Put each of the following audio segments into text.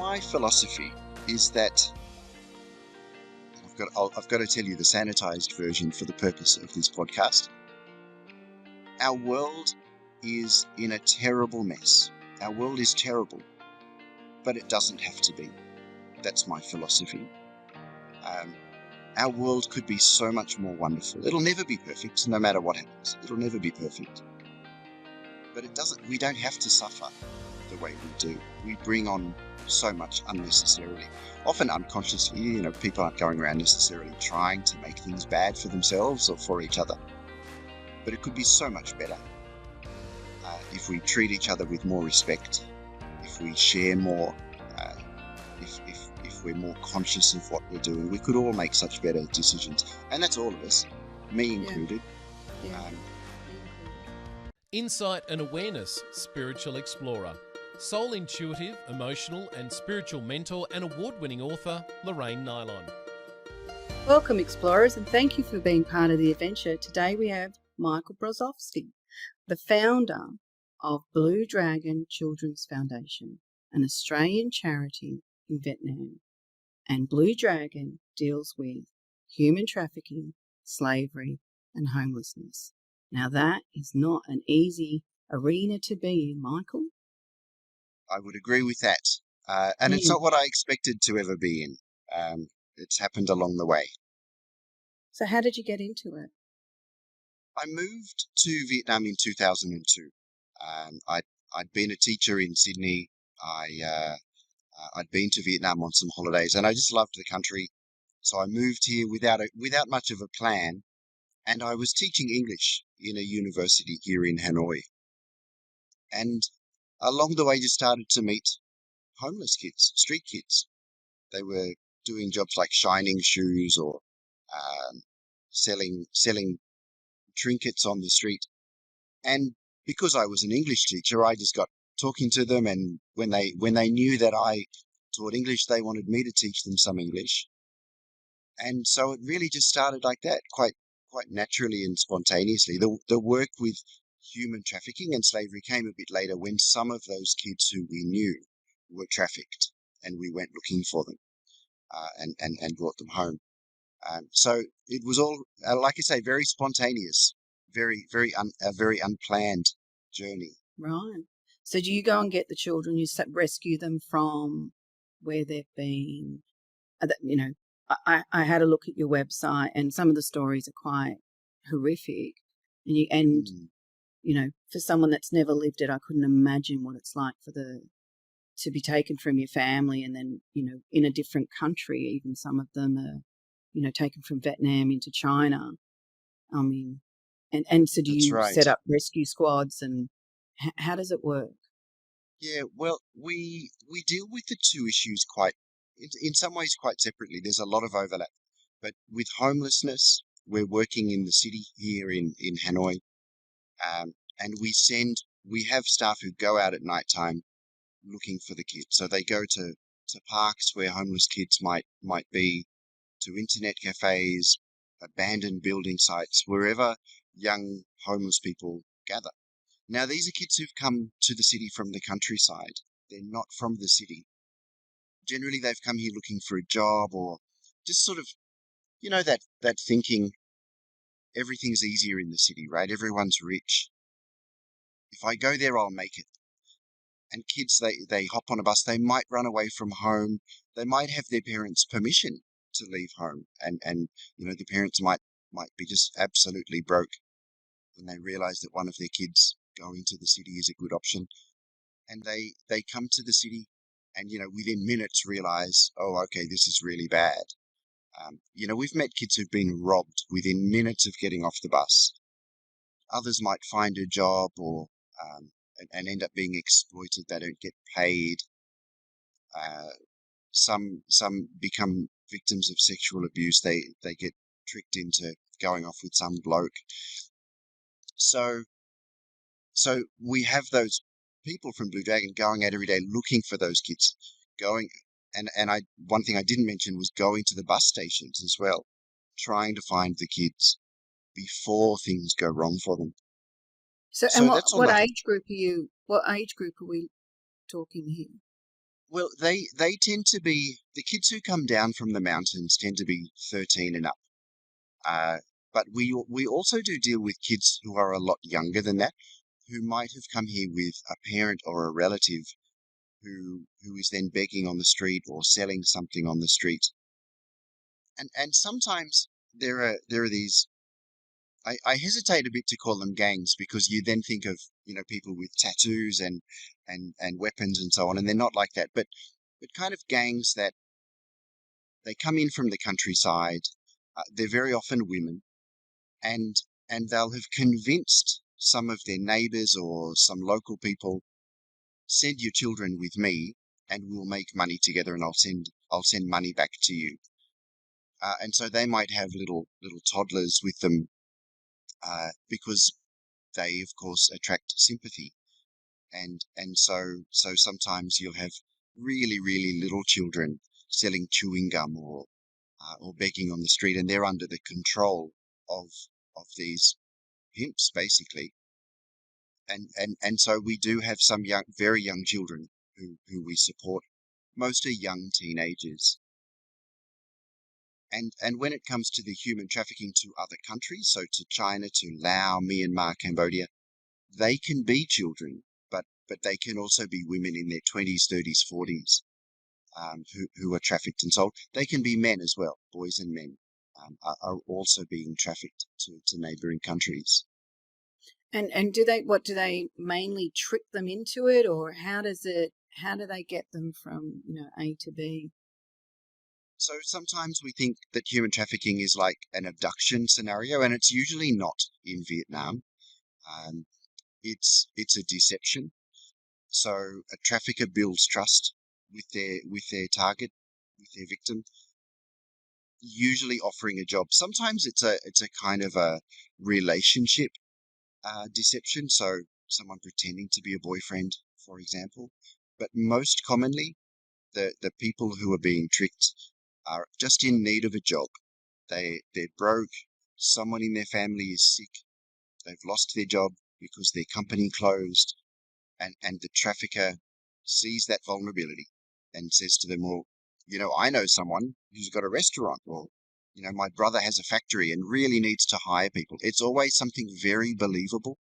My philosophy is that I've got to tell you the sanitized version for the purpose of this podcast. Our world is in a terrible mess. Our world is terrible, but it doesn't have to be. That's my philosophy. Our world could be so much more wonderful. It'll never be perfect, no matter what happens. It'll never be perfect. But we don't have to suffer the way we do. We bring on so much unnecessarily. Often unconsciously, people aren't going around necessarily trying to make things bad for themselves or for each other. But it could be so much better if we treat each other with more respect, if we share more, if we're more conscious of what we're doing. We could all make such better decisions. And that's all of us, me included. Yeah. Insight and Awareness Spiritual Explorer. Soul intuitive, emotional and spiritual mentor and award-winning author, Lorraine Nylon. Welcome, explorers, and thank you for being part of the adventure. Today we have Michael Brosowski, the founder of Blue Dragon Children's Foundation, an Australian charity in Vietnam. And Blue Dragon deals with human trafficking, slavery, and homelessness. Now that is not an easy arena to be in, Michael. I would agree with that. And it's not what I expected to ever be in. It's happened along the way. So how did you get into it? I moved to Vietnam in 2002. I'd been a teacher in Sydney. I'd been to Vietnam on some holidays, and I just loved the country. So I moved here without much of a plan, and I was teaching English in a university here in Hanoi. And along the way, just started to meet homeless kids, street kids. They were doing jobs like shining shoes or selling trinkets on the street. And because I was an English teacher, I just got talking to them. And when they knew that I taught English, they wanted me to teach them some English. And so it really just started like that, quite naturally and spontaneously. The work with human trafficking and slavery came a bit later, when some of those kids who we knew were trafficked, and we went looking for them and brought them home. So it was all, like I say, very spontaneous, a very unplanned journey. Right. So do you go and get the children, you rescue them from where they've been? I had a look at your website, and some of the stories are quite horrific. And for someone that's never lived it, I couldn't imagine what it's like to be taken from your family and then, in a different country. Even some of them are, taken from Vietnam into China. I mean, and so do you set up rescue squads, and how does it work? Yeah, well, we deal with the two issues in some ways quite separately. There's a lot of overlap. But with homelessness, we're working in the city here in Hanoi. And we have staff who go out at night time looking for the kids. So they go to parks where homeless kids might be, to internet cafes, abandoned building sites, wherever young homeless people gather. Now, these are kids who've come to the city from the countryside. They're not from the city. Generally, they've come here looking for a job, or just sort of, that thinking everything's easier in the city, right? Everyone's rich. If I go there, I'll make it. And kids, they hop on a bus. They might run away from home. They might have their parents' permission to leave home. And the parents might be just absolutely broke, and they realize that one of their kids going to the city is a good option. And they come to the city and, within minutes realize, oh, okay, this is really bad. We've met kids who've been robbed within minutes of getting off the bus. Others might find a job or and end up being exploited. They don't get paid. Some become victims of sexual abuse. They get tricked into going off with some bloke. So we have those people from Blue Dragon going out every day looking for those kids, one thing I didn't mention was going to the bus stations as well, trying to find the kids before things go wrong for them. So what age group are we talking here? Well, they tend to be the kids who come down from the mountains tend to be 13 and up. Uh, but we also do deal with kids who are a lot younger than that, who might have come here with a parent or a relative who is then begging on the street or selling something on the street. And sometimes there are these. I hesitate a bit to call them gangs because you then think of people with tattoos and weapons and so on, and they're not like that. But kind of gangs that they come in from the countryside. They're very often women, and and they'll have convinced some of their neighbors or some local people, send your children with me, and we'll make money together, and I'll send money back to you. And so they might have little toddlers with them because they, of course, attract sympathy. And so sometimes you'll have really little children selling chewing gum or begging on the street, and they're under the control of of these pimps, basically. And so we do have some very young children who we support. Most are young teenagers. And when it comes to the human trafficking to other countries, so to China, to Laos, Myanmar, Cambodia, they can be children, but they can also be women in their 20s, 30s, 40s, who are trafficked and sold. They can be men as well, boys and men, are also being trafficked to neighboring countries. And do they mainly trick them into it, or how do they get them from, A to B? So sometimes we think that human trafficking is like an abduction scenario, and it's usually not in Vietnam. Um, it's a deception. So a trafficker builds trust with their target, with their victim, usually offering a job. Sometimes it's a kind of a relationship deception, so someone pretending to be a boyfriend, for example. But most commonly, the people who are being tricked are just in need of a job. They're broke. Someone in their family is sick. They've lost their job because their company closed, and the trafficker sees that vulnerability and says to them, well, I know someone who's got a restaurant, or my brother has a factory and really needs to hire people. It's always something very believable.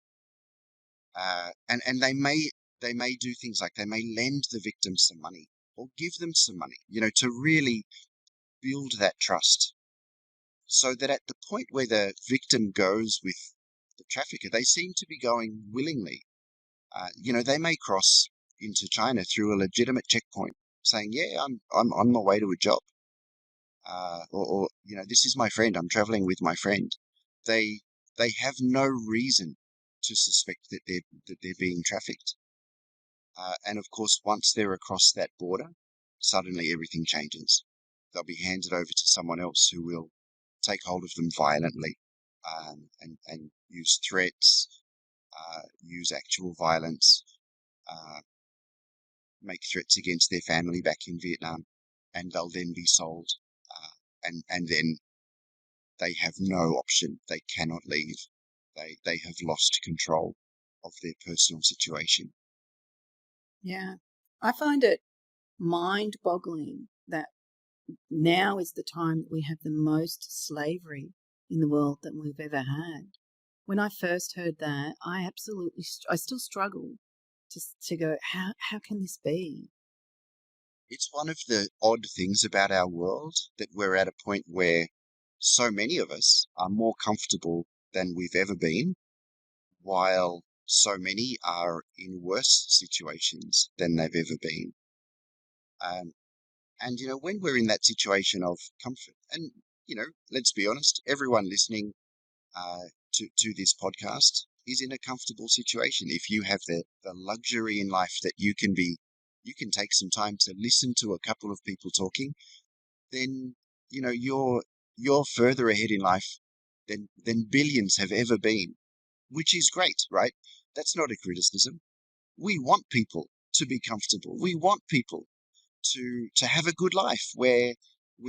And they may do things like they may lend the victim some money or give them some money, to really build that trust, so that at the point where the victim goes with the trafficker, they seem to be going willingly. They may cross into China through a legitimate checkpoint, saying, "Yeah, I'm on my way to a job," or "This is my friend. I'm traveling with my friend." They they have no reason to suspect that they're being trafficked. And of course, once they're across that border, suddenly everything changes. They'll be handed over to someone else who will take hold of them violently, and use threats, use actual violence, uh, make threats against their family back in Vietnam, and they'll then be sold. And then they have no option. They cannot leave. They have lost control of their personal situation. Yeah. I find it mind-boggling that now is the time that we have the most slavery in the world than we've ever had. When I first heard that, I still struggle to go, how can this be? It's one of the odd things about our world that we're at a point where so many of us are more comfortable than we've ever been, while so many are in worse situations than they've ever been. Um, and when we're in that situation of comfort, and let's be honest, everyone listening to this podcast is in a comfortable situation. If you have the luxury in life that you can take some time to listen to a couple of people talking, then you're further ahead in life than billions have ever been, which is great, right? That's not a criticism. We want people to be comfortable. We want people to have a good life where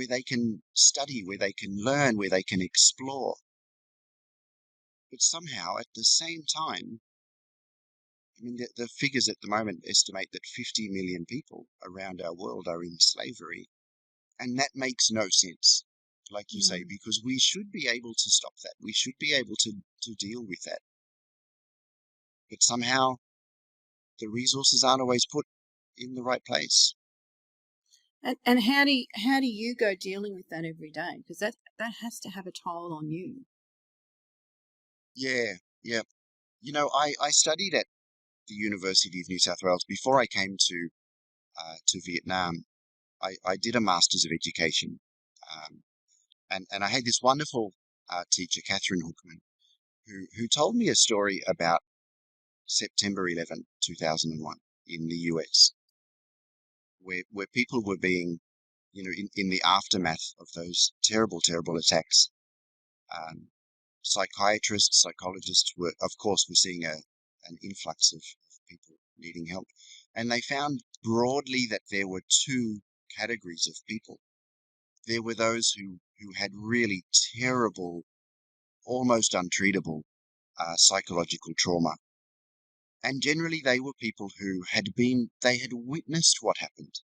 they can study, where they can learn, where they can explore. But somehow, at the same time, I mean, the figures at the moment estimate that 50 million people around our world are in slavery, and that makes no sense, like you say, No. because we should be able to stop that. We should be able to deal with that. But somehow the resources aren't always put in the right place. And how do you go dealing with that every day? Because that has to have a toll on you. Yeah, yeah. I studied at the University of New South Wales before I came to Vietnam. I did a Masters of Education, um, and I had this wonderful teacher, Catherine Hookman, who told me a story about September 11, 2001 in the US, where people were being, in the aftermath of those terrible, terrible attacks. Um, Psychiatrists, psychologists were seeing an influx of people needing help. And they found broadly that there were two categories of people. There were those who had really terrible, almost untreatable psychological trauma. And generally they were people who they had witnessed what happened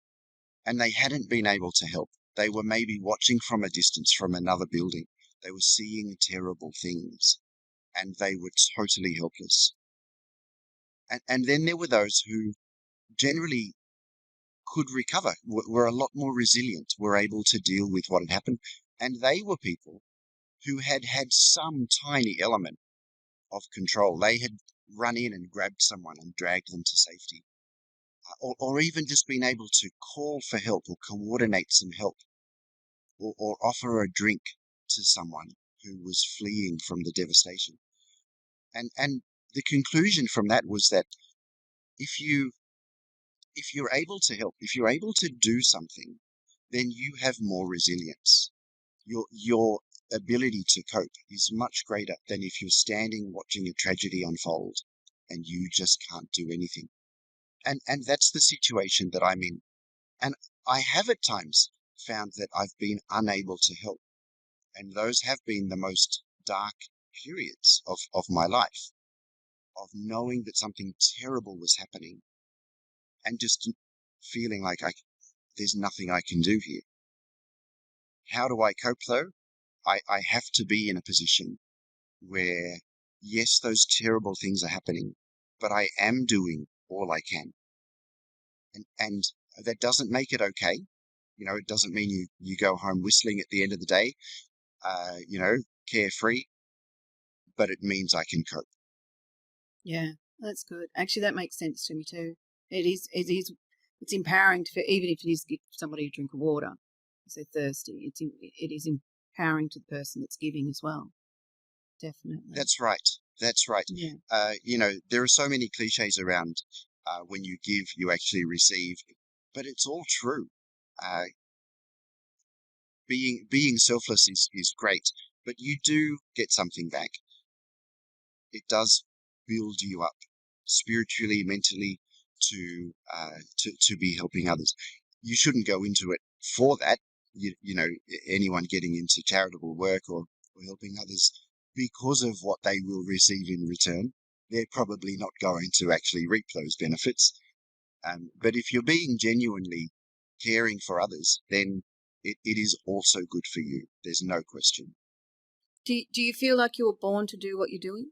and they hadn't been able to help. They were maybe watching from a distance from another building. They were seeing terrible things and they were totally helpless. And then there were those who generally could recover, were a lot more resilient, were able to deal with what had happened. And they were people who had had some tiny element of control. They had run in and grabbed someone and dragged them to safety, or even just been able to call for help or coordinate some help, or offer a drink to someone who was fleeing from the devastation. And the conclusion from that was that if you're able to help, if you're able to do something, then you have more resilience. Your ability to cope is much greater than if you're standing watching a tragedy unfold and you just can't do anything. And that's the situation that I'm in. And I have at times found that I've been unable to help. And those have been the most dark periods of my life, of knowing that something terrible was happening and just feeling like there's nothing I can do here. How do I cope though? I have to be in a position where, yes, those terrible things are happening, but I am doing all I can. And that doesn't make it okay. It doesn't mean you go home whistling at the end of the day, carefree, but it means I can cope. Yeah, that's good. Actually, that makes sense to me too. It's empowering to, even if it is give somebody a drink of water because they're thirsty. It is empowering to the person that's giving as well. Definitely. That's right. That's right. Yeah. There are so many cliches around when you give, you actually receive, but it's all true. Uh, being selfless is great, but you do get something back. It does build you up spiritually, mentally, to be helping others. You shouldn't go into it for that. Anyone getting into charitable work or helping others because of what they will receive in return, they're probably not going to actually reap those benefits. But if you're being genuinely caring for others, then it is also good for you. There's no question. Do you feel like you were born to do what you're doing?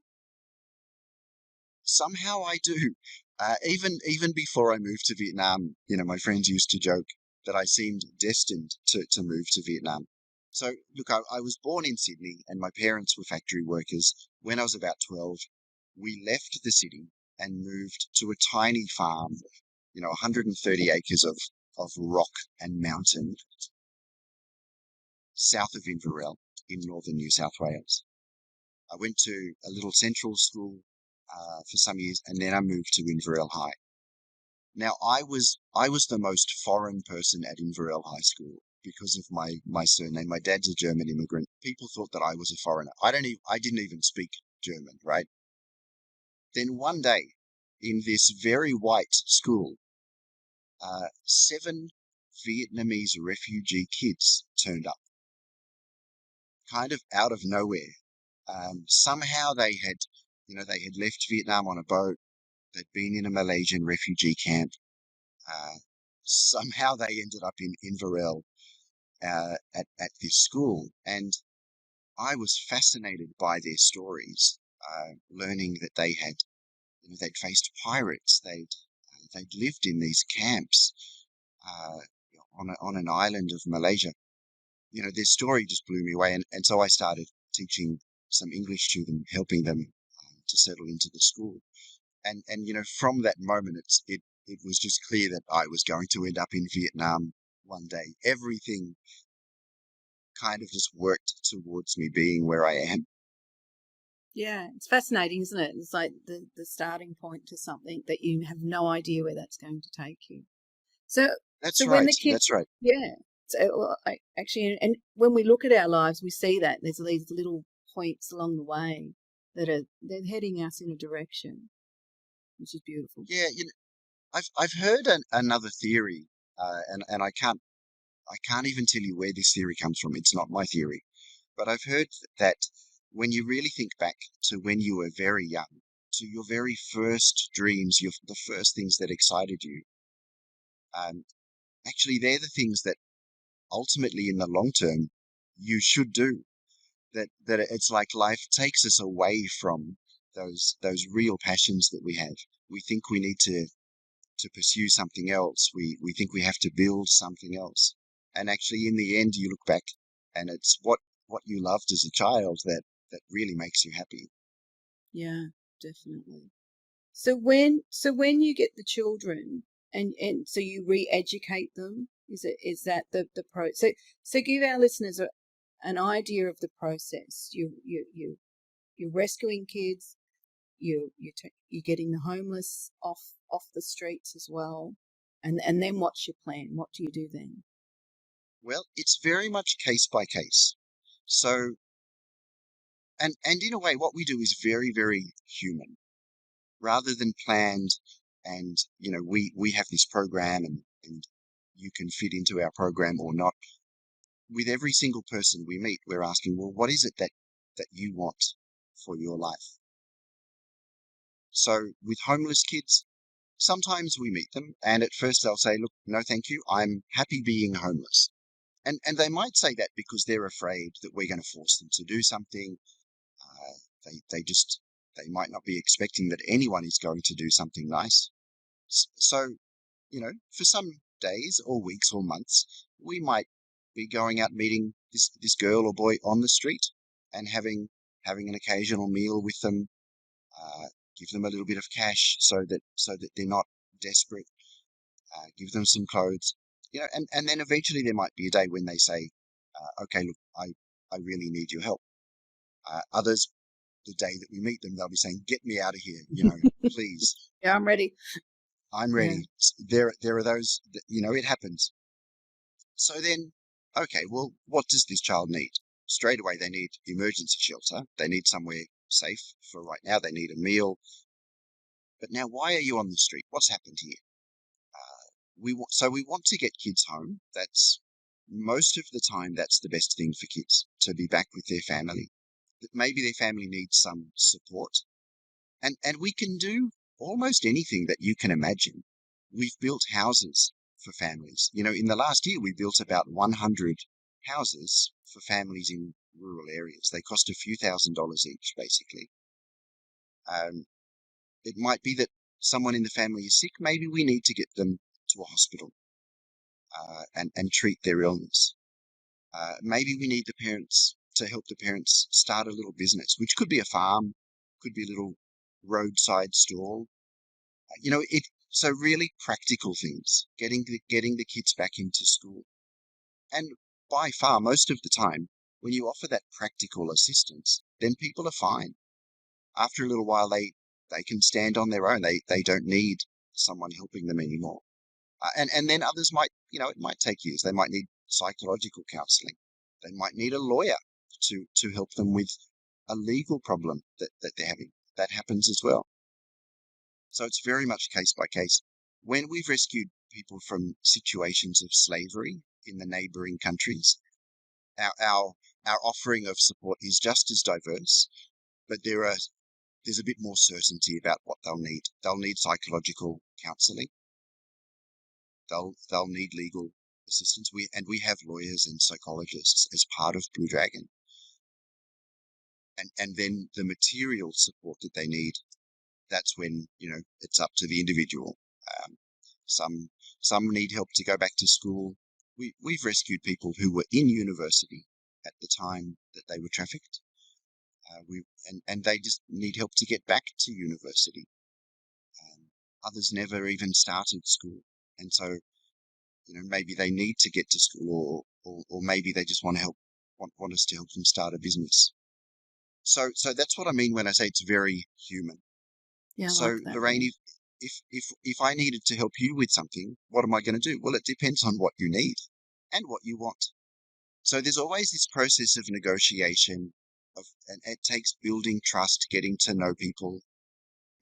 Somehow I do. Even before I moved to Vietnam, my friends used to joke that I seemed destined to move to Vietnam. So, look, I was born in Sydney and my parents were factory workers. When I was about 12, we left the city and moved to a tiny farm, 130 acres of rock and mountain south of Inverell in northern New South Wales. I went to a little central school for some years, and then I moved to Inverell High. Now, I was the most foreign person at Inverell High School because of my surname. My dad's a German immigrant. People thought that I was a foreigner. I didn't even speak German, right? Then one day, in this very white school, 7 Vietnamese refugee kids turned up, kind of out of nowhere. Somehow they had left Vietnam on a boat. They'd been in a Malaysian refugee camp. Somehow they ended up in Inverell at this school, and I was fascinated by their stories, learning that they had, they'd faced pirates, they'd lived in these camps on an island of Malaysia. Their story just blew me away, and so I started teaching some English to them, helping them to settle into the school. And from that moment, it was just clear that I was going to end up in Vietnam one day. Everything kind of just worked towards me being where I am. Yeah, it's fascinating, isn't it? It's like the starting point to something that you have no idea where that's going to take you. So, That's when right. the kids, That's right. yeah. So actually, and when we look at our lives, we see that there's these little points along the way that they're heading us in a direction, which is beautiful. Yeah, I've heard another theory, and I can't even tell you where this theory comes from. It's not my theory, but I've heard that when you really think back to when you were very young, to your very first dreams, the first things that excited you, um, actually they're the things that ultimately in the long term you should do. That it's like life takes us away from those real passions that we have. We think we need to pursue something else. We think we have to build something else. And actually in the end you look back and it's what you loved as a child that really makes you happy. Yeah, definitely. So when you get the children and so you re-educate them, is that the pro? So give our listeners an idea of the process. You're rescuing kids. You're getting the homeless off the streets as well, and then what's your plan? What do you do then? Well, it's very much case by case. So and in a way what we do is very, very human rather than planned. And we have this program, and you can fit into our program or not. With every single person we meet, we're asking, well, what is it that you want for your life? So with homeless kids, sometimes we meet them and at first they'll say, look, no, thank you. I'm happy being homeless. And they might say that because they're afraid that we're going to force them to do something. Uh, they might not be expecting that anyone is going to do something nice. So, for some days or weeks or months, we might be going out meeting this girl or boy on the street and having an occasional meal with them, uh, give them a little bit of cash so that they're not desperate, give them some clothes, and then eventually there might be a day when they say, okay, look, I really need your help. Others, the day that we meet them, they'll be saying, get me out of here, please. Yeah, I'm ready. I'm Yeah. ready. There are those, it happens. So then, okay, well, what does this child need? Straight away, they need emergency shelter. They need somewhere safe for right now. They need a meal. But now, why are you on the street? What's happened here? We want to get kids home. That's most of the time, that's the best thing for kids, to be back with their family. That maybe their family needs some support. And we can do almost anything that you can imagine. We've built houses for families. In the last year, we built about 100 houses for families in rural areas. They cost a few $1,000s each, basically. Um, it might be that someone in the family is sick. Maybe we need to get them to a hospital and treat their illness. Maybe we need the parents to help the parents start a little business, which could be a farm, could be a little roadside stall. So really practical things, getting the kids back into school. And by far, most of the time, when you offer that practical assistance, then people are fine. After a little while, they can stand on their own. They don't need someone helping them anymore. And then others might, it might take years. They might need psychological counseling. They might need a lawyer to help them with a legal problem that they're having. That happens as well. So it's very much case by case. When we've rescued people from situations of slavery in the neighbouring countries, our offering of support is just as diverse, but there are there's a bit more certainty about what they'll need. They'll need psychological counselling. They'll need legal assistance. We have lawyers and psychologists as part of Blue Dragon. And then the material support that they need, that's when, it's up to the individual. Um, some need help to go back to school. We've rescued people who were in university at the time that they were trafficked. And they just need help to get back to university. Others never even started school, and so maybe they need to get to school, or maybe they just want us to help them start a business. So that's what I mean when I say it's very human. Yeah, I So like that. Lorraine, if I needed to help you with something, what am I going to do? Well, it depends on what you need and what you want. So there's always this process of negotiation, and it takes building trust, getting to know people.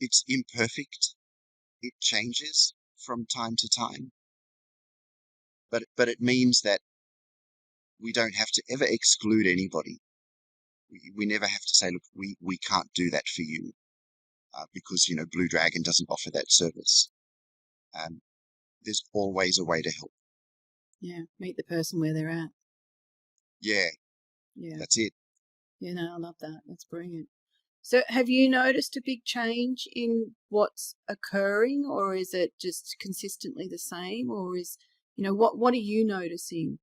It's imperfect. It changes from time to time, but it means that we don't have to ever exclude anybody. We never have to say, look, we can't do that for you because Blue Dragon doesn't offer that service. There's always a way to help. Yeah, meet the person where they're at. Yeah, Yeah, that's it. yeah, no, I love that. That's brilliant. So have you noticed a big change in what's occurring, or is it just consistently the same, or is, what are you noticing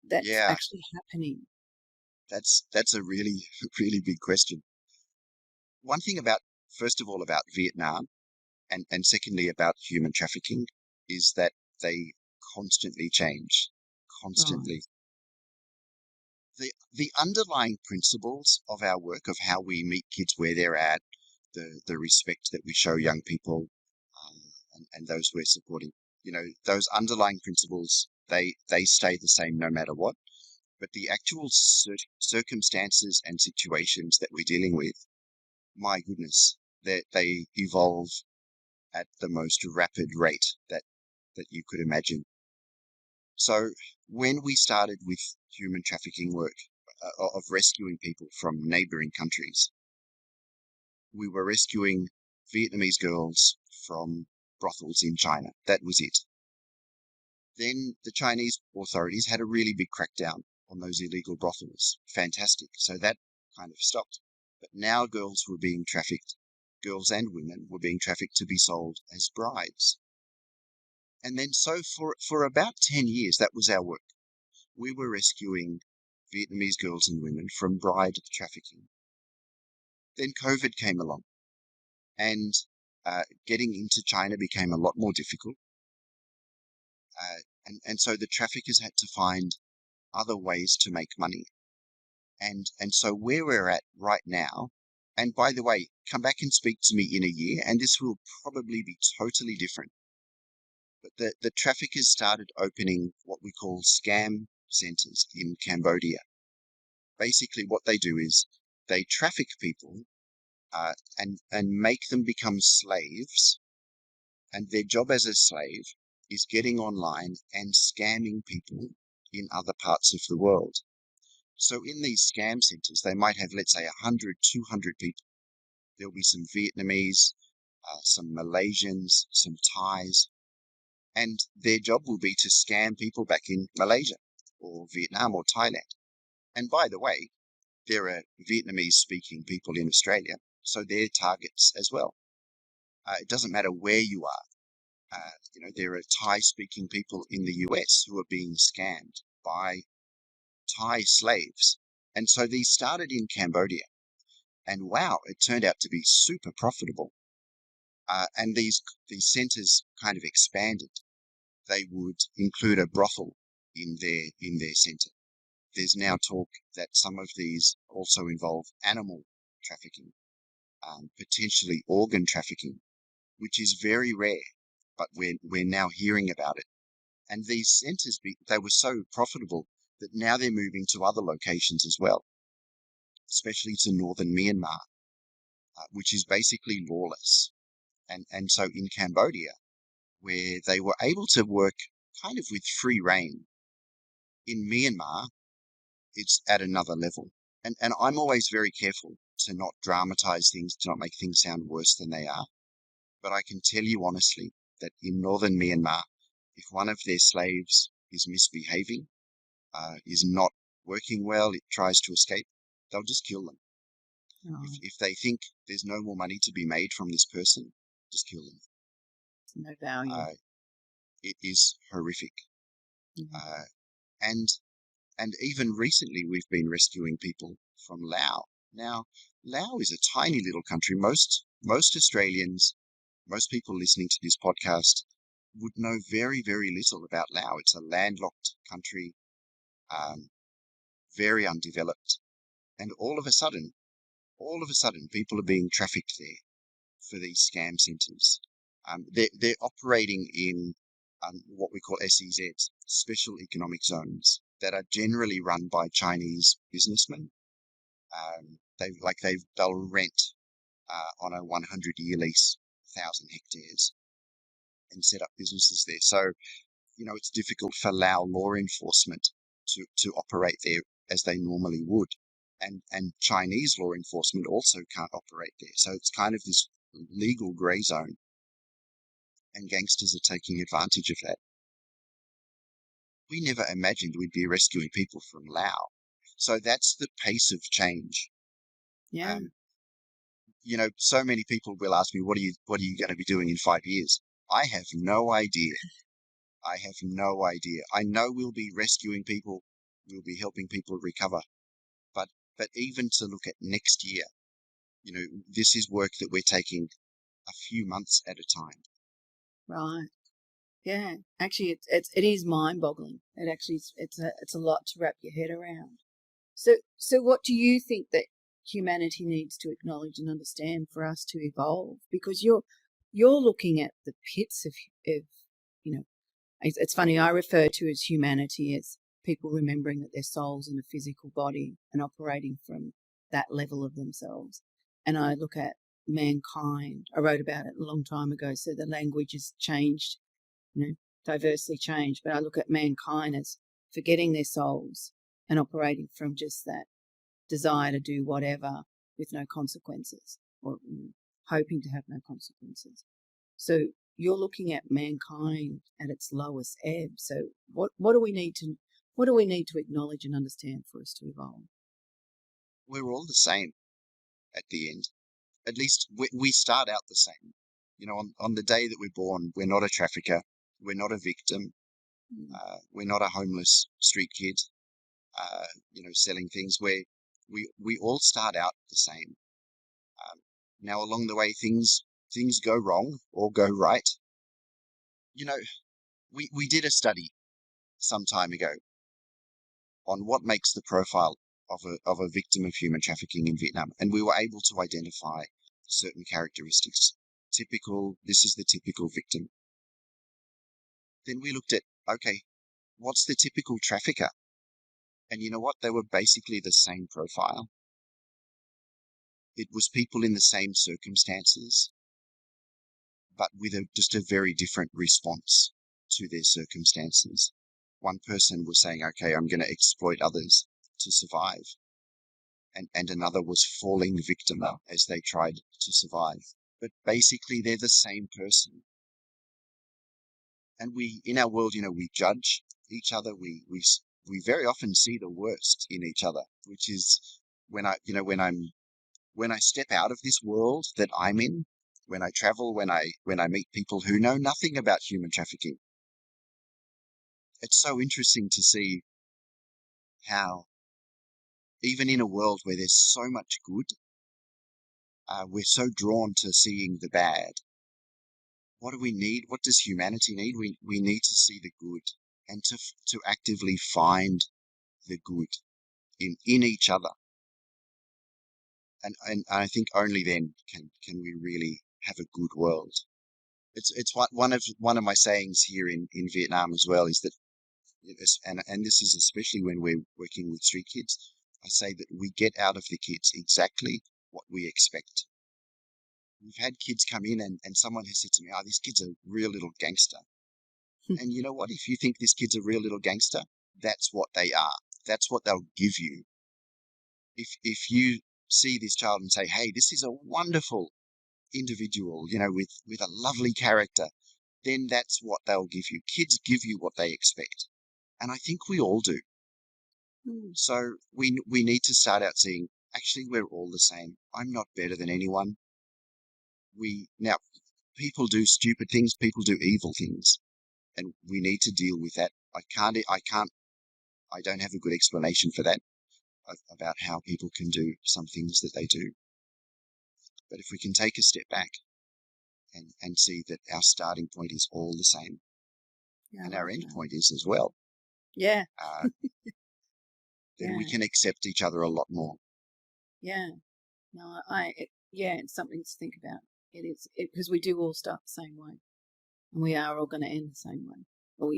that's Yeah, actually happening? that's a really really big question. One thing first of all about Vietnam, and secondly about human trafficking, is that they constantly change, Right. constantly. The underlying principles of our work, of how we meet kids where they're at, the respect that we show young people, and those we're supporting, those underlying principles, they stay the same no matter what. But the actual circumstances and situations that we're dealing with, my goodness, they evolve at the most rapid rate that you could imagine. So when we started with human trafficking work, of rescuing people from neighboring countries, we were rescuing Vietnamese girls from brothels in China. That was it. Then the Chinese authorities had a really big crackdown on those illegal brothels. Fantastic. So that kind of stopped. But now girls were being trafficked. Girls and women were being trafficked to be sold as brides. And then so for about 10 years, that was our work. We were rescuing Vietnamese girls and women from bride trafficking. Then COVID came along, and getting into China became a lot more difficult. And so the traffickers had to find other ways to make money. And so where we're at right now, and by the way, come back and speak to me in a year, and this will probably be totally different. But the traffickers started opening what we call scam centers in Cambodia. Basically, what they do is they traffic people and make them become slaves. And their job as a slave is getting online and scamming people in other parts of the world. So in these scam centers, they might have, let's say, 100, 200 people. There'll be some Vietnamese, some Malaysians, some Thais, and their job will be to scam people back in Malaysia or Vietnam or Thailand. And by the way, there are Vietnamese-speaking people in Australia, so they're targets as well. It doesn't matter where you are. There are Thai-speaking people in the US who are being scammed by Thai slaves. And so these started in Cambodia. And wow, it turned out to be super profitable. And these centers kind of expanded. They would include a brothel in their center. There's now talk that some of these also involve animal trafficking, potentially organ trafficking, which is very rare, but we're now hearing about it. And these centers, they were so profitable that now they're moving to other locations as well, especially to northern Myanmar, which is basically lawless. And so in Cambodia, where they were able to work kind of with free rein, in Myanmar, it's at another level. And I'm always very careful not dramatize things, to not make things sound worse than they are. But I can tell you honestly that in northern Myanmar, if one of their slaves is misbehaving, is not working well, it tries to escape, they'll just kill them. Oh, If they think there's no more money to be made from this person, just kill them. it's no value. It is horrific. Yeah. And even recently, we've been rescuing people from Laos. Now, Laos is a tiny little country. Most Australians, most people listening to this podcast would know very, very little about Laos. It's a landlocked country, very undeveloped. And all of a sudden, people are being trafficked there for these scam centers. They're operating in what we call SEZs, special economic zones, that are generally run by Chinese businessmen. They'll rent on a 100-year lease 1,000 hectares and set up businesses there. So, it's difficult for Lao law enforcement to operate there as they normally would. And Chinese law enforcement also can't operate there. So it's kind of this legal grey zone, and gangsters are taking advantage of that. We never imagined we'd be rescuing people from Laos. So that's the pace of change. Yeah. So many people will ask me, what are you going to be doing in 5 years? I have no idea. I know we'll be rescuing people. We'll be helping people recover. But even to look at next year, this is work that we're taking a few months at a time. Right. Yeah. Actually, it is mind-boggling. It actually it's a lot to wrap your head around. So what do you think that humanity needs to acknowledge and understand for us to evolve? Because you're looking at the pits of it's funny, I refer to as humanity as people remembering that their soul's in a physical body and operating from that level of themselves. And I look at mankind. I wrote about it a long time ago, so the language has changed, diversely changed. But I look at mankind as forgetting their souls and operating from just that desire to do whatever with no consequences, or hoping to have no consequences. So you're looking at mankind at its lowest ebb. So what do we need to acknowledge and understand for us to evolve? We're all the same at the end. At least we start out the same. On the day that we're born, we're not a trafficker. We're not a victim. We're not a homeless street kid, selling things. We all start out the same. Now, along the way, things go wrong or go right. We did a study some time ago on what makes the profile of a victim of human trafficking in Vietnam, and we were able to identify certain characteristics. This is the typical victim. Then we looked at, okay, what's the typical trafficker? And you know what? They were basically the same profile. It was people in the same circumstances, but with just a very different response to their circumstances. One person was saying, okay, I'm going to exploit others to survive. And another was falling victim as they tried to survive. But basically, they're the same person. And in our world, we judge each other. We very often see the worst in each other, which is when I step out of this world that I'm in, when I travel, when I meet people who know nothing about human trafficking. It's so interesting to see how, even in a world where there's so much good, we're so drawn to seeing the bad. What do we need? What does humanity need? We need to see the good, and to actively find the good in each other. And I think only then can we really have a good world. It's one of my sayings here in Vietnam as well, is that, and this is especially when we're working with street kids, I say that we get out of the kids exactly what we expect. We've had kids come in and someone has said to me, oh, this kid's a real little gangster. And you know what? If you think this kid's a real little gangster, that's what they are. That's what they'll give you. If you see this child and say, hey, this is a wonderful individual, with a lovely character, then that's what they'll give you. Kids give you what they expect. And I think we all do. So we need to start out seeing, actually, we're all the same. I'm not better than anyone. Now, people do stupid things, people do evil things, and we need to deal with that. I don't have a good explanation for that, about how people can do some things that they do. But if we can take a step back and see that our starting point is all the same, and our end point is as well, yeah, then we can accept each other a lot more. Yeah. No, it's something to think about. It is, because we do all start the same way, and we are all going to end the same way. Or,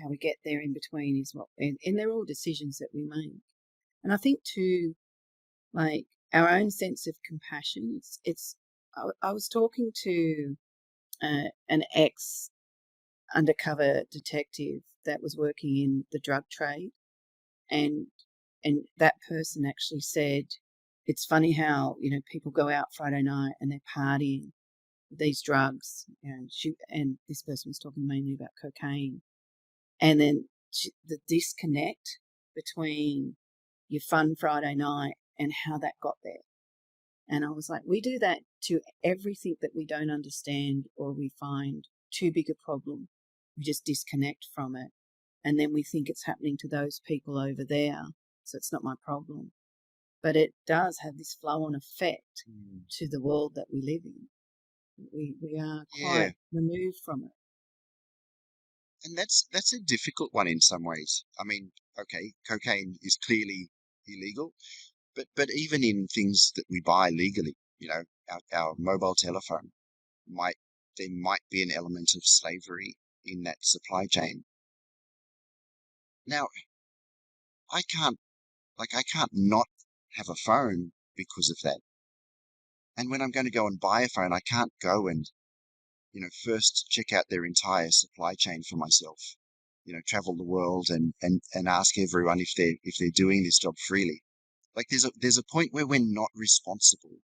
how we get there in between is and they're all decisions that we make. And I think too, like our own sense of compassion. I was talking to an ex undercover detective that was working in the drug trade, and that person actually said, it's funny how people go out Friday night and they're partying with these drugs, and this person was talking mainly about cocaine, and then the disconnect between your fun Friday night and how that got there. And I was like, we do that to everything that we don't understand or we find too big a problem. We just disconnect from it. And then we think it's happening to those people over there, so it's not my problem. But it does have this flow-on effect to the world that we live in. We are quite removed from it. And that's a difficult one in some ways. I mean, okay, cocaine is clearly illegal, but even in things that we buy legally, our mobile telephone, there might be an element of slavery in that supply chain. Now, I can't not have a phone because of that. And when I'm going to go and buy a phone, I can't go and, first check out their entire supply chain for myself, travel the world and ask everyone if they're doing this job freely. Like there's a point where we're not responsible,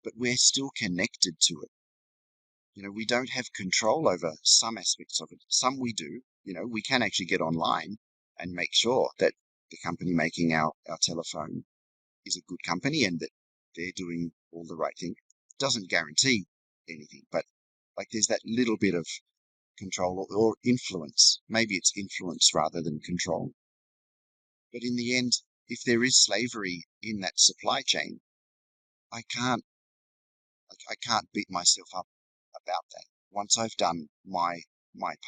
but we're still connected to it. We don't have control over some aspects of it. Some we do. We can actually get online and make sure that the company making our telephone is a good company and that they're doing all the right thing. Doesn't guarantee anything, but like there's that little bit of control or influence. Maybe it's influence rather than control. But in the end, if there is slavery in that supply chain, I can't beat myself up about that. Once I've done my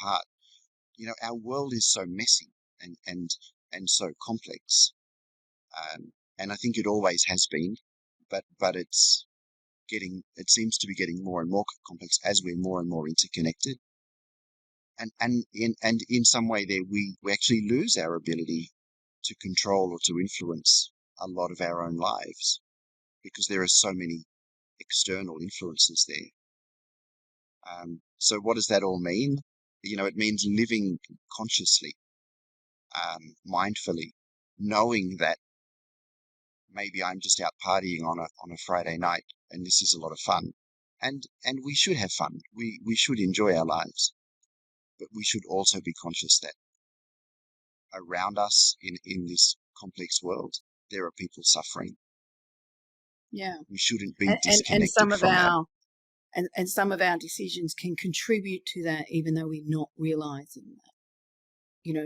part, our world is so messy and so complex, and I think it always has been, but it seems to be getting more and more complex as we're more and more interconnected, and in some way there we actually lose our ability to control or to influence a lot of our own lives because there are so many external influences there. So what does that all mean? It means living consciously, mindfully, knowing that maybe I'm just out partying on a Friday night and this is a lot of fun. And we should have fun. We should enjoy our lives. But we should also be conscious that around us in this complex world, there are people suffering. Yeah. We shouldn't be And disconnected some of from that. And some of our decisions can contribute to that, even though we're not realizing that.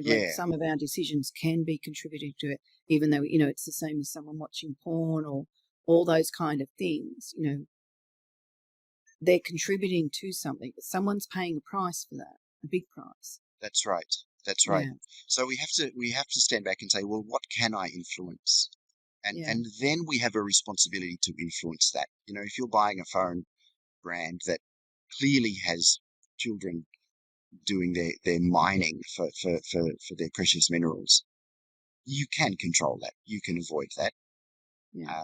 Like some of our decisions can be contributing to it, even though, it's the same as someone watching porn or all those kind of things. They're contributing to something, but someone's paying a price for that, a big price. That's right. That's right. Yeah. So we have to stand back and say, well, what can I influence? And then we have a responsibility to influence that. If you're buying a phone brand that clearly has children doing their mining for their precious minerals, you can control that. You can avoid that. Yeah.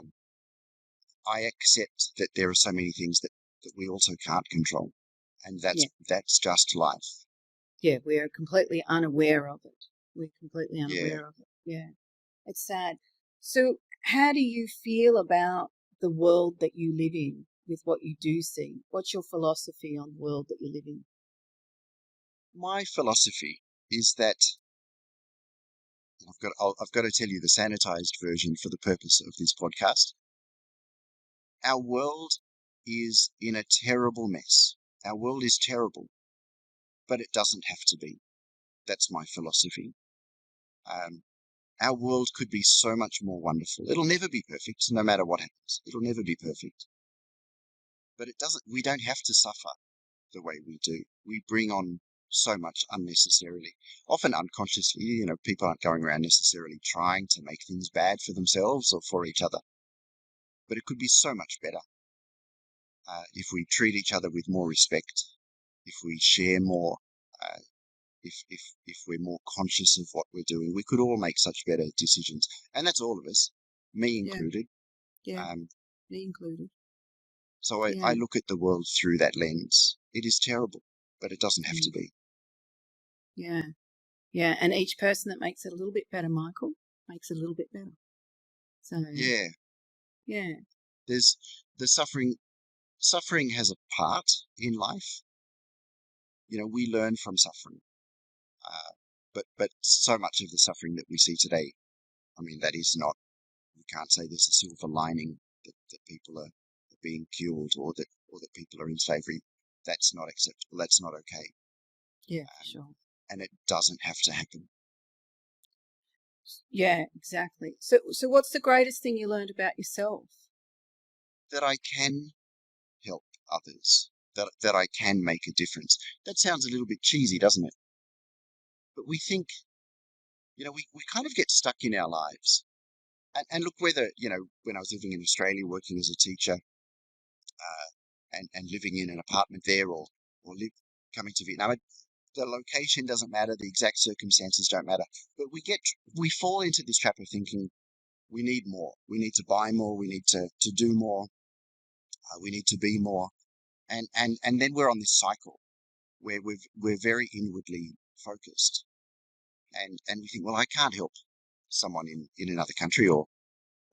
I accept that there are so many things that we also can't control, and that's just life. Yeah, we're completely unaware of it. We're completely unaware of it. Yeah, it's sad. So how do you feel about the world that you live in with what you do see? What's your philosophy on the world that you live in? My philosophy is that I've got to tell you the sanitized version for the purpose of this podcast. Our world is in a terrible mess. Our world is terrible, but it doesn't have to be. That's my philosophy. Our world could be so much more wonderful. It'll never be perfect, no matter what happens. It'll never be perfect. But we don't have to suffer the way we do. We bring on so much unnecessarily, often unconsciously. People aren't going around necessarily trying to make things bad for themselves or for each other. But it could be so much better if we treat each other with more respect, if we share more, uh, if we're more conscious of what we're doing. We could all make such better decisions. And that's all of us, me included. Yeah, me included. So I look at the world through that lens. It is terrible, but it doesn't have to be. Yeah. Yeah. And each person that makes it a little bit better, Michael, makes it a little bit better. So Yeah. Yeah. There's the suffering. Suffering has a part in life. We learn from suffering. But so much of the suffering that we see today, I mean, that is not, we can't say there's a silver lining that people are being killed or that people are in slavery. That's not acceptable. That's not okay. Yeah, sure. And it doesn't have to happen. Yeah, exactly. So what's the greatest thing you learned about yourself? That I can help others, that I can make a difference. That sounds a little bit cheesy, doesn't it? But we think, we kind of get stuck in our lives. And look, whether, when I was living in Australia, working as a teacher, and living in an apartment there coming to Vietnam, the location doesn't matter, the exact circumstances don't matter. But we fall into this trap of thinking we need more. We need to buy more. We need to do more. We need to be more. And then we're on this cycle where we're very inwardly focused. And we think, well, I can't help someone in another country or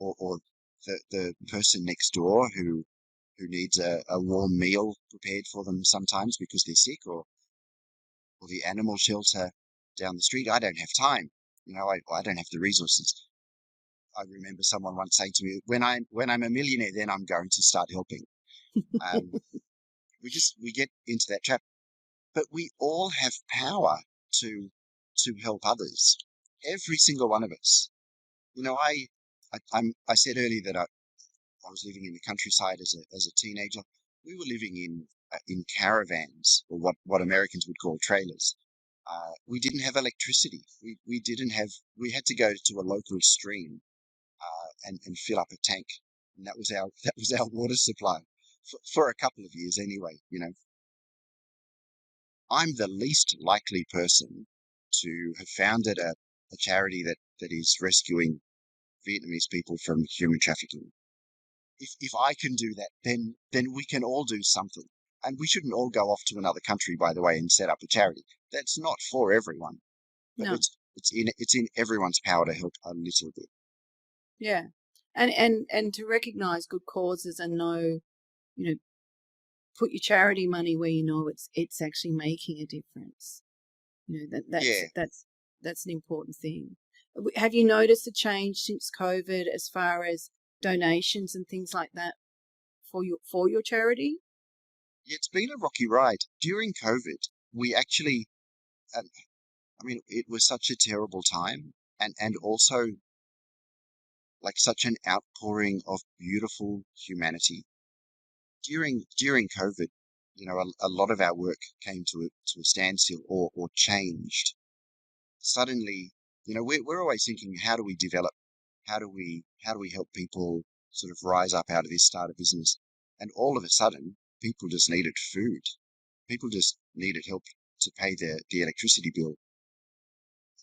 the person next door who needs a warm meal prepared for them sometimes because they're sick, or the animal shelter down the street. I don't have time. I don't have the resources. I remember someone once saying to me, when I'm a millionaire, then I'm going to start helping. We get into that trap, but we all have power to help others. Every single one of us. I said earlier that I was living in the countryside as a teenager. We were living in caravans, or what Americans would call trailers. We didn't have electricity. We had to go to a local stream and fill up a tank, and that was our water supply for a couple of years anyway. I'm the least likely person to have founded a charity that is rescuing Vietnamese people from human trafficking. If I can do that, then we can all do something. And we shouldn't all go off to another country, by the way, and set up a charity. That's not for everyone. But No. it's in everyone's power to help a little bit. Yeah. And to recognize good causes and know, put your charity money where you know it's actually making a difference. That's an important thing. Have you noticed a change since COVID as far as donations and things like that for your charity? Yeah, it's been a rocky ride. During COVID, we actually, it was such a terrible time, and also like such an outpouring of beautiful humanity. During COVID, a lot of our work came to a standstill or changed. Suddenly, we're always thinking, how do we develop? How do we help people sort of rise up out of this, start a business? And all of a sudden, people just needed food. People just needed help to pay the electricity bill.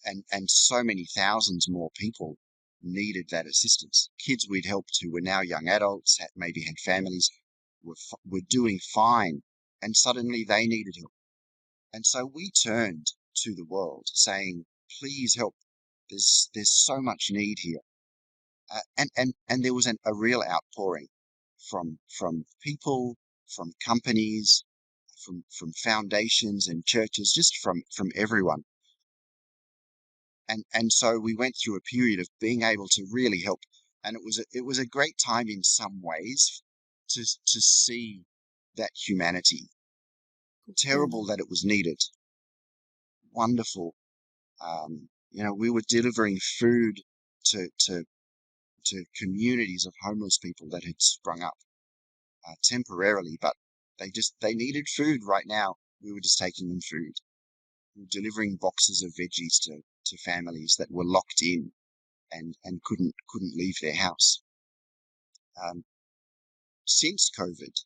And so many thousands more people needed that assistance. Kids we'd helped who were now young adults, maybe had families, were doing fine, and suddenly they needed help. And so we turned to the world saying, please help. There's so much need here. And there was a real outpouring from people, from companies, from foundations and churches, just from everyone. And so we went through a period of being able to really help, and it was a great time in some ways to see that humanity. Terrible that it was needed. Wonderful. We were delivering food to communities of homeless people that had sprung up temporarily, but they needed food right now. We were just taking them food. We were delivering boxes of veggies to families that were locked in and couldn't leave their house. Since COVID,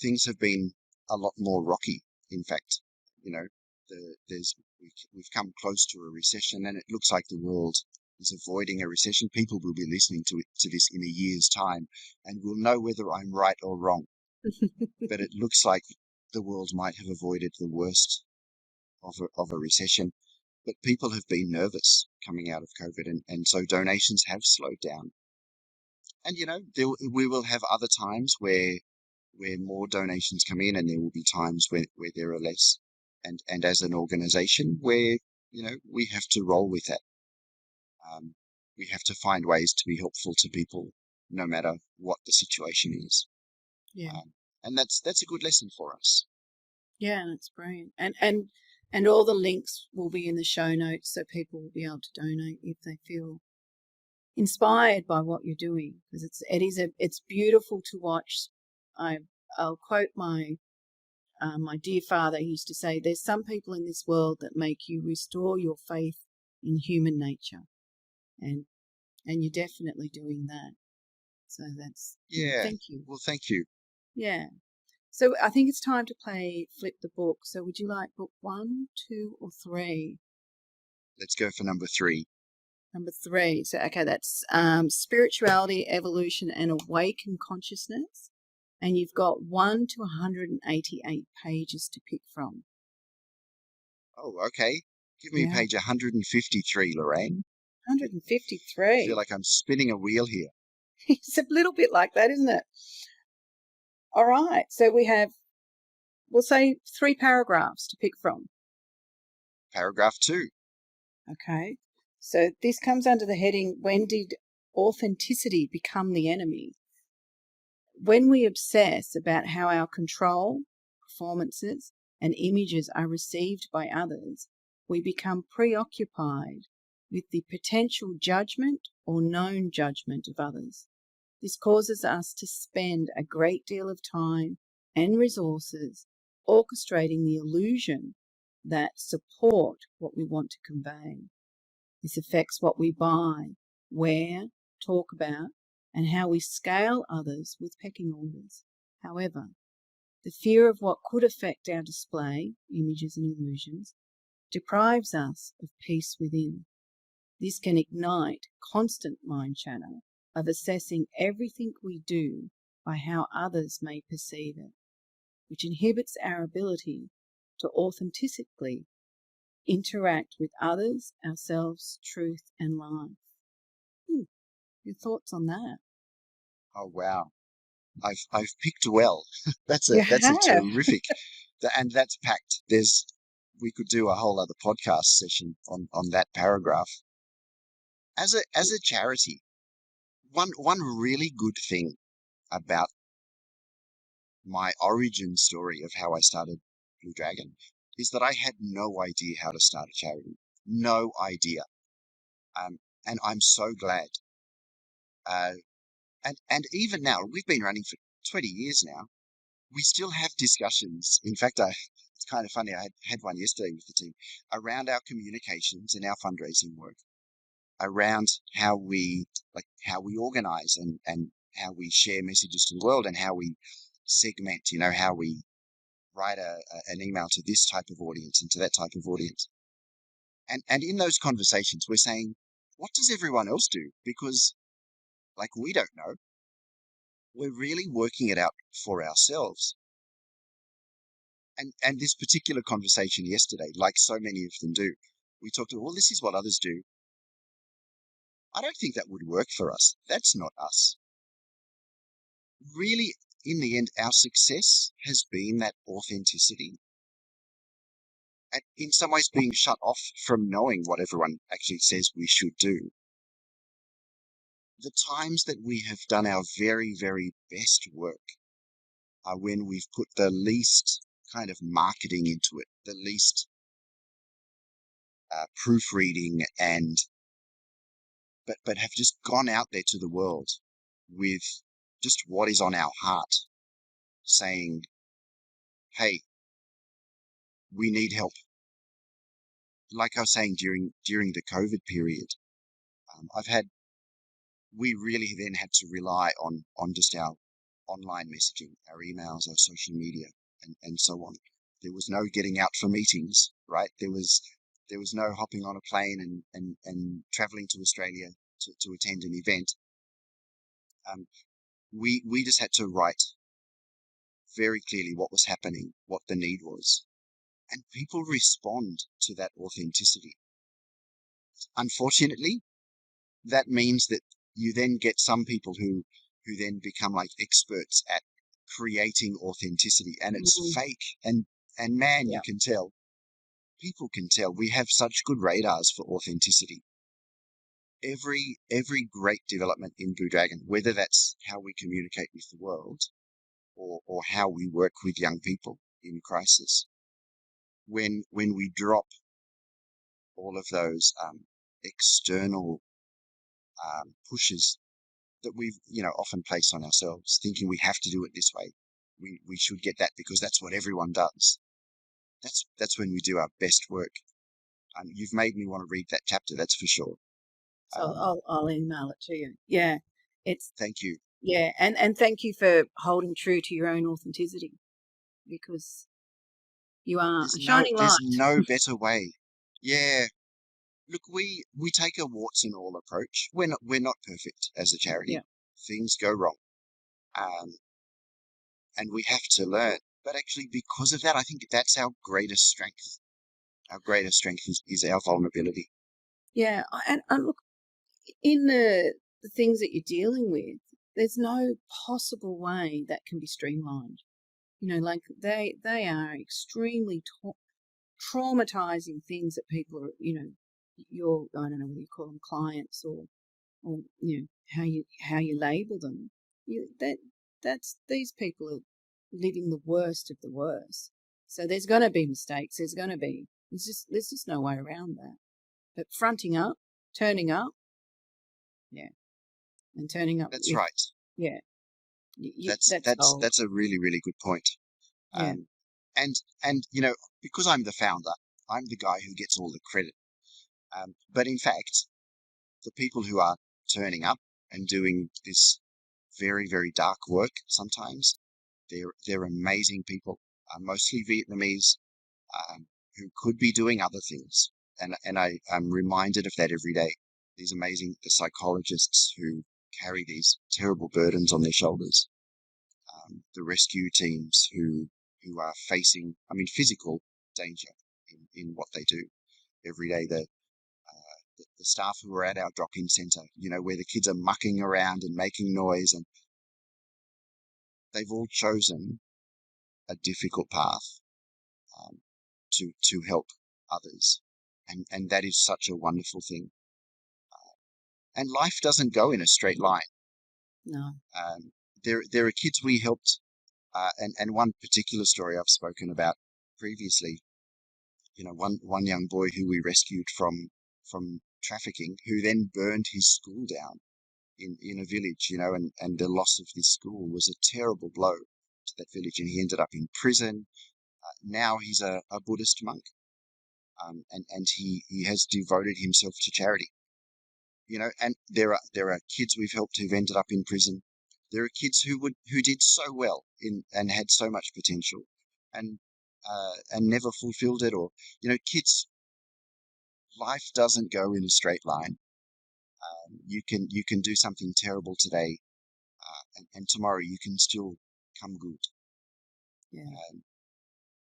things have been a lot more rocky. In fact, you know, we've come close to a recession, and it looks like the world is avoiding a recession. People will be listening to this in a year's time, and will know whether I'm right or wrong. But it looks like the world might have avoided the worst of a recession. But people have been nervous coming out of COVID, and so donations have slowed down. And we will have other times where more donations come in, and there will be times where there are less. And as an organization where, we have to roll with that. We have to find ways to be helpful to people no matter what the situation is. Yeah. And that's a good lesson for us. Yeah, that's brilliant. And all the links will be in the show notes, so people will be able to donate if they feel inspired by what you're doing, because it's beautiful to watch. I'll quote my dear father. He used to say, "There's some people in this world that make you restore your faith in human nature," and you're definitely doing that. So that's thank you. Well, thank you. Yeah. So I think it's time to play Flip the Book. So would you like book 1, 2, or 3? Let's go for number 3. Number 3. So, okay, that's Spirituality, Evolution, and Awakened Consciousness. And you've got 1 to 188 pages to pick from. Oh, okay. Give me page 153, Lorraine. 153. I feel like I'm spinning a wheel here. It's a little bit like that, isn't it? All right. So we'll say 3 paragraphs to pick from. Paragraph 2. Okay. So this comes under the heading, When Did Authenticity Become the Enemy? When we obsess about how our control, performances, and images are received by others, we become preoccupied with the potential judgment or known judgment of others. This causes us to spend a great deal of time and resources orchestrating the illusion that support what we want to convey. This affects what we buy, wear, talk about, and how we scale others with pecking orders. However, the fear of what could affect our display, images and illusions, deprives us of peace within. This can ignite constant mind chatter of assessing everything we do by how others may perceive it, which inhibits our ability to authentically interact with others, ourselves, truth, and life. Your thoughts on that? Oh, wow. I've picked well. That's You a have. terrific, and that's packed. We could do a whole other podcast session on that paragraph. As a charity, one really good thing about my origin story of how I started Blue Dragon is that I had no idea how to start a charity. No idea. And I'm so glad. And even now, we've been running for 20 years now. We still have discussions. In fact, it's kind of funny. I had one yesterday with the team around our communications and our fundraising work, around how we organize and how we share messages to the world, and how we segment, how we write an email to this type of audience and to that type of audience. And in those conversations, we're saying, what does everyone else do? Because we don't know. We're really working it out for ourselves. And this particular conversation yesterday, like so many of them do, we talked about, well, this is what others do. I don't think that would work for us. That's not us. Really, in the end, our success has been that authenticity. And in some ways being shut off from knowing what everyone actually says we should do. The times that we have done our very, very best work are when we've put the least kind of marketing into it, the least proofreading, but have just gone out there to the world with just what is on our heart, saying, hey, we need help. Like I was saying during the COVID period, we really then had to rely on just our online messaging, our emails, our social media, and so on. There was no getting out for meetings, right? There was no hopping on a plane and traveling to Australia to attend an event. We just had to write very clearly what was happening, what the need was, and people respond to that authenticity. Unfortunately, that means that you then get some people who then become like experts at creating authenticity, and it's fake, and man, you can tell. People can tell. We have such good radars for authenticity. Every great development in Blue Dragon, whether that's how we communicate with the world or how we work with young people in crisis, when we drop all of those external pushes that we've often placed on ourselves, thinking we have to do it this way, we should get that because that's what everyone does. That's when we do our best work. You've made me want to read that chapter, that's for sure. So I'll email it to you. Yeah, thank you. Yeah, and thank you for holding true to your own authenticity, because you are a shining light. There's no better way. Yeah. Look, we take a warts and all approach. We're not perfect as a charity. Yeah. Things go wrong, and we have to learn. But actually, because of that, I think that's our greatest strength. Our greatest strength is our vulnerability. Yeah, and look, in the things that you're dealing with, there's no possible way that can be streamlined. Like they are extremely traumatizing things that people are, I don't know whether you call them clients or how you label them. That's these people are living the worst of the worst. So there's going to be mistakes. There's just no way around that. But fronting up, turning up, and turning up. That's right. Yeah, that's a really, really good point. Yeah. And because I'm the founder, I'm the guy who gets all the credit. But in fact, the people who are turning up and doing this very, very dark work sometimes, they're amazing people, mostly Vietnamese, who could be doing other things. And I'm reminded of that every day. These amazing psychologists who carry these terrible burdens on their shoulders, the rescue teams who are facing, physical danger in what they do every day. The staff who are at our drop-in centre, where the kids are mucking around and making noise, and they've all chosen a difficult path to help others, and that is such a wonderful thing. And life doesn't go in a straight line. No. There are kids we helped, and one particular story I've spoken about previously. One young boy who we rescued from trafficking, who then burned his school down in a village, and the loss of this school was a terrible blow to that village, and he ended up in prison. Now he's a Buddhist monk, and he has devoted himself to charity. And there are kids we've helped who've ended up in prison. There are kids who did so well and had so much potential, and never fulfilled it. Or kids, life doesn't go in a straight line. You can do something terrible today, and tomorrow you can still come good. Yeah.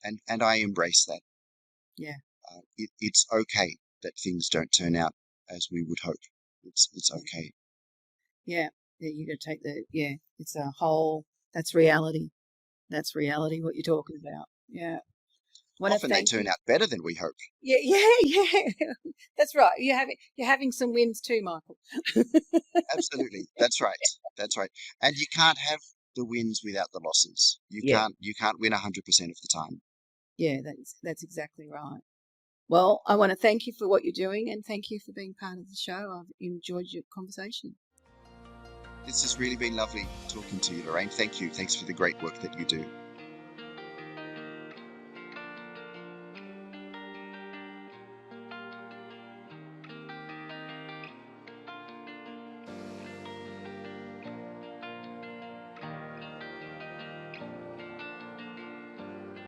And I embrace that. Yeah. It's okay that things don't turn out as we would hope. it's okay. Yeah. Yeah, you got to take it's a whole, that's reality. That's reality, what you're talking about. Yeah. Want to Often they thank turn you. out better than we hope. Yeah, yeah. That's right. You're having some wins too, Michael. Absolutely. That's right. That's right. And you can't have the wins without the losses. Yeah. You can't win 100% of the time. Yeah, that's exactly right. Well, I want to thank you for what you're doing and thank you for being part of the show. I've enjoyed your conversation. This has really been lovely talking to you, Lorraine. Thank you. Thanks for the great work that you do.